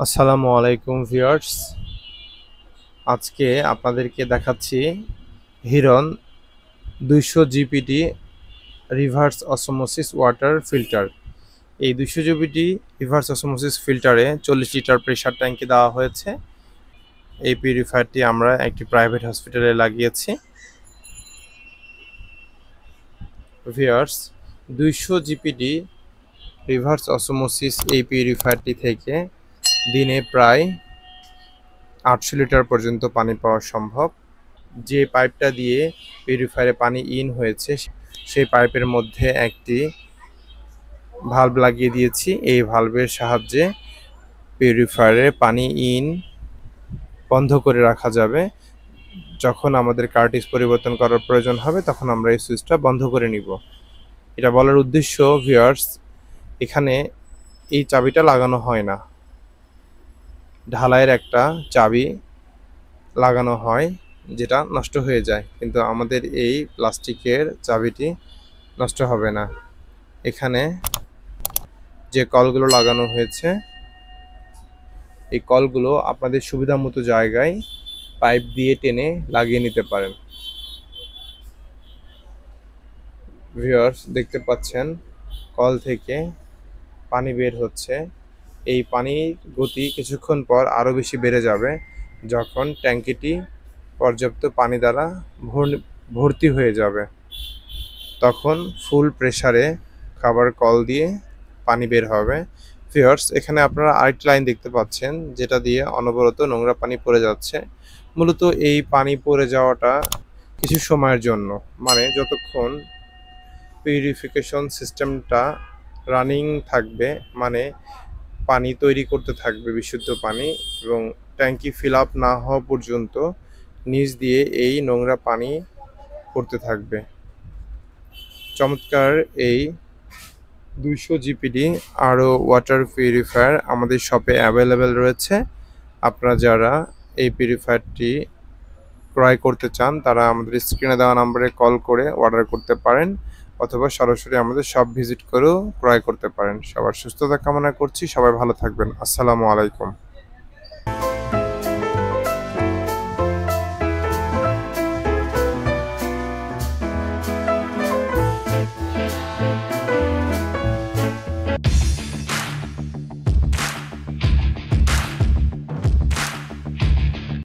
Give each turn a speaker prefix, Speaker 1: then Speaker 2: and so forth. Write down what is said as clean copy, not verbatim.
Speaker 1: আসসালামু আলাইকুম ভিউয়ার্স। আজকে আপনাদেরকে দেখাচ্ছি হিরন 200 GPT reverse osmosis water filter. এই 200 জিপিটি রিভার্স অসমোসিস ফিল্টারে 40 লিটার প্রেসার ট্যাঙ্কি দেওয়া হয়েছে। এই পিউরিফায়ারটি আমরা একটি প্রাইভেট হসপিটালে লাগিয়েছি। ভিউয়ার্স, 200 জিপিটি রিভার্স অসমোসিস এই পিউরিফায়ারটি থেকে দিনে প্রায় 800 লিটার পর্যন্ত পানি পাওয়া সম্ভব। যে পাইপটা দিয়ে পিউরিফায়ারে পানি ইন হয়েছে সেই পাইপের মধ্যে একটি ভালভ লাগিয়ে দিয়েছি। এই ভালভের সাহায্যে পিউরিফায়ারে পানি ইন বন্ধ করে রাখা যাবে। যখন আমাদের কার্টিজ পরিবর্তন করার প্রয়োজন হবে তখন আমরা এই সুইচটা বন্ধ করে নিব। এটা বলার উদ্দেশ্য ভিউয়ার্স, এখানে এই চাবিটা লাগানো হয় না, ঢালাইয়ের একটা চাবি লাগানো হয় যেটা নষ্ট হয়ে যায়, কিন্তু আমাদের এই প্লাস্টিকের চাবিটি নষ্ট হবে না। এখানে যে কলগুলো লাগানো হয়েছে এই কলগুলো আপনাদের সুবিধা মতো জায়গায় পাইপ দিয়ে টেনে লাগিয়ে নিতে পারেন। ভিউয়ার্স, দেখতে পাচ্ছেন কল থেকে পানি বের হচ্ছে। এই পানির গতি কিছুক্ষণ পর আরও বেশি বেড়ে যাবে যখন ট্যাঙ্কিটি পর্যাপ্ত পানি দ্বারা ভর্তি হয়ে যাবে। তখন ফুল প্রেসারে খাবার কল দিয়ে পানি বের হবে। ভিউয়ার্স, এখানে আপনারা আরেকটি লাইন দেখতে পাচ্ছেন যেটা দিয়ে অনবরত নোংরা পানি পড়ে যাচ্ছে। মূলত এই পানি পড়ে যাওয়াটা কিছু সময়ের জন্য, মানে যতক্ষণ পিউরিফিকেশন সিস্টেমটা রানিং থাকবে, মানে পানি তৈরি করতে থাকবে বিশুদ্ধ পানি, এবং ট্যাঙ্কি ফিল আপ না হওয়া পর্যন্ত নিচ দিয়ে এই নোংরা পানি পড়তে থাকবে। চমৎকার এই 200 জিপিডি আরও ওয়াটার পিউরিফায়ার আমাদের শপে অ্যাভেলেবেল রয়েছে। আপনারা যারা এই পিউরিফায়ারটি ক্রয় করতে চান তারা আমাদের স্ক্রিনে দেওয়া নম্বরে কল করে অর্ডার করতে পারেন, অথবা সরাসরি আমাদের শপ ভিজিট করেও ক্রয় করতে পারেন। সবার সুস্থতা কামনা করছি, সবাই ভালো থাকবেন। আসসালামু আলাইকুম।